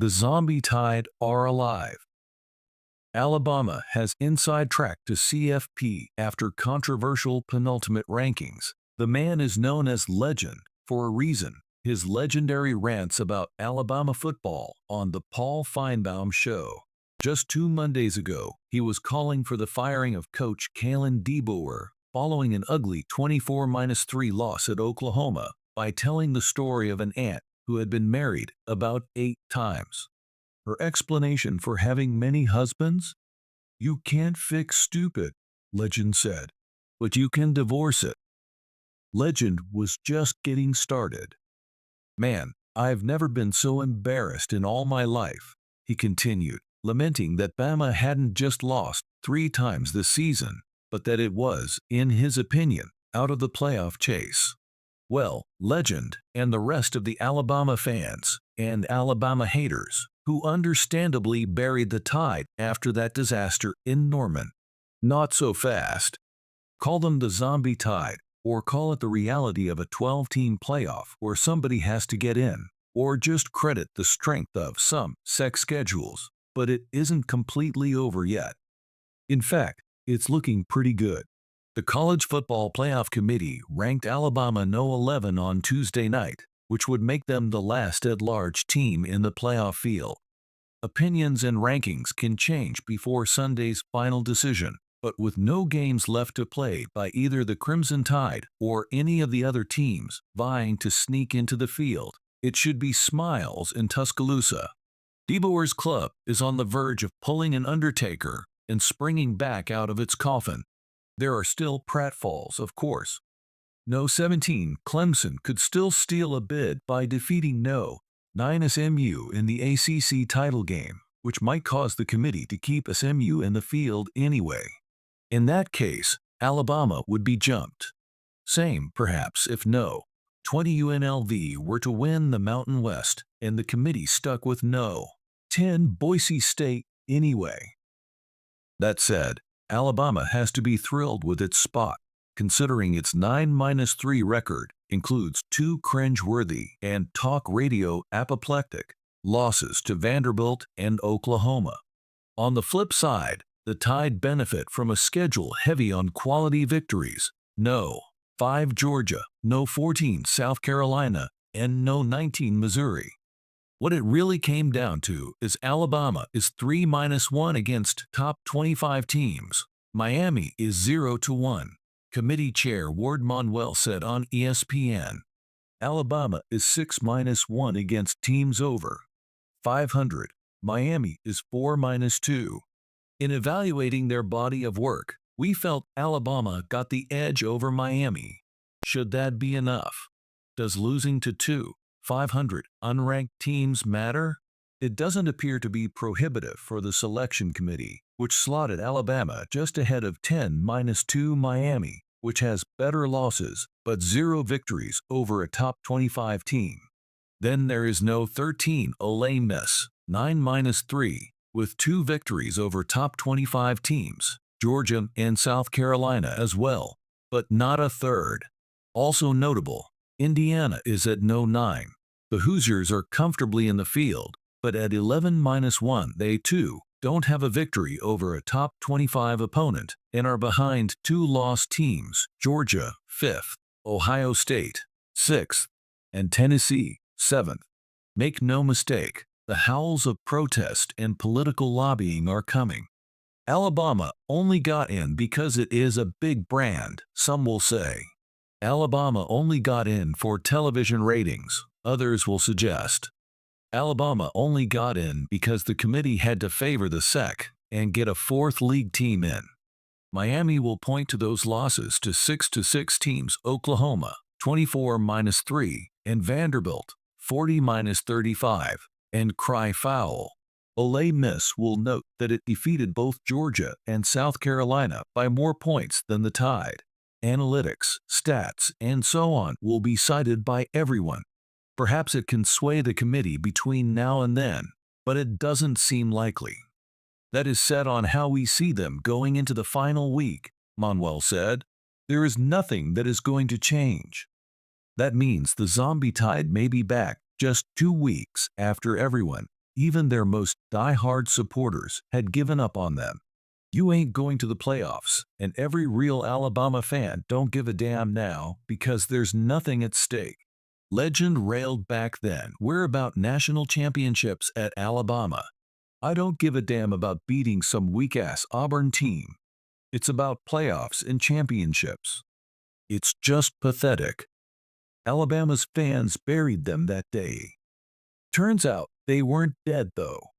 The zombie tide are alive. Alabama has inside track to CFP after controversial penultimate rankings. The man is known as Legend for a reason. His legendary rants about Alabama football on the Paul Feinbaum Show. Just 2 Mondays ago, he was calling for the firing of coach Kalen DeBoer following an ugly 24-3 loss at Oklahoma by telling the story of an aunt who had been married about 8 times. Her explanation for having many husbands? "You can't fix stupid," Legend said, "but you can divorce it." Legend was just getting started. "Man, I've never been so embarrassed in all my life," he continued, lamenting that Bama hadn't just lost 3 times this season, but that it was, in his opinion, out of the playoff chase. Well, Legend and the rest of the Alabama fans and Alabama haters, who understandably buried the Tide after that disaster in Norman. Not so fast. Call them the zombie Tide, or call it the reality of a 12-team playoff where somebody has to get in, or just credit the strength of some sex schedules, but it isn't completely over yet. In fact, it's looking pretty good. The College Football Playoff Committee ranked Alabama No. 11 on Tuesday night, which would make them the last at-large team in the playoff field. Opinions and rankings can change before Sunday's final decision, but with no games left to play by either the Crimson Tide or any of the other teams vying to sneak into the field, it should be smiles in Tuscaloosa. DeBoer's club is on the verge of pulling an Undertaker and springing back out of its coffin. There are still pratfalls, of course. No. 17 Clemson could still steal a bid by defeating No. 9 SMU in the ACC title game, which might cause the committee to keep SMU in the field anyway. In that case, Alabama would be jumped. Same, perhaps, if No. 20 UNLV were to win the Mountain West and the committee stuck with No. 10 Boise State anyway. That said, Alabama has to be thrilled with its spot, considering its 9-3 record includes 2 cringe-worthy and talk radio apoplectic losses to Vanderbilt and Oklahoma. On the flip side, the Tide benefit from a schedule heavy on quality victories. No. 5 Georgia, No. 14 South Carolina, and No. 19 Missouri. What it really came down to is Alabama is 3-1 against top 25 teams. Miami is 0-1. Committee Chair Ward Manuel said on ESPN. Alabama is 6-1 against teams over 500. Miami is 4-2. In evaluating their body of work, we felt Alabama got the edge over Miami. Should that be enough? Does losing to 500 unranked teams matter? It doesn't appear to be prohibitive for the selection committee, which slotted Alabama just ahead of 10-2 Miami, which has better losses but 0 victories over a top 25 team. Then there is No. 13 Ole Miss, 9-3, with 2 victories over top 25 teams, Georgia and South Carolina as well, but not a third. Also notable, Indiana is at No. 9. The Hoosiers are comfortably in the field, but at 11-1 they too don't have a victory over a top 25 opponent and are behind 2 lost teams, Georgia, 5th, Ohio State, 6th, and Tennessee, 7th. Make no mistake, the howls of protest and political lobbying are coming. Alabama only got in because it is a big brand, some will say. Alabama only got in for television ratings, others will suggest. Alabama only got in because the committee had to favor the SEC and get a 4th league team in. Miami will point to those losses to 6-6 teams Oklahoma, 24-3, and Vanderbilt, 40-35, and cry foul. Ole Miss will note that it defeated both Georgia and South Carolina by more points than the Tide. Analytics, stats, and so on will be cited by everyone. Perhaps it can sway the committee between now and then, but it doesn't seem likely. That is set on how we see them going into the final week, Manuel said. There is nothing that is going to change. That means the zombie Tide may be back just 2 weeks after everyone Even their most die-hard supporters had given up on them. You ain't going to the playoffs, and every real Alabama fan don't give a damn now because there's nothing at stake. Legend railed back then, "We're about national championships at Alabama. I don't give a damn about beating some weak-ass Auburn team. It's about playoffs and championships." It's just pathetic. Alabama's fans buried them that day. Turns out they weren't dead though.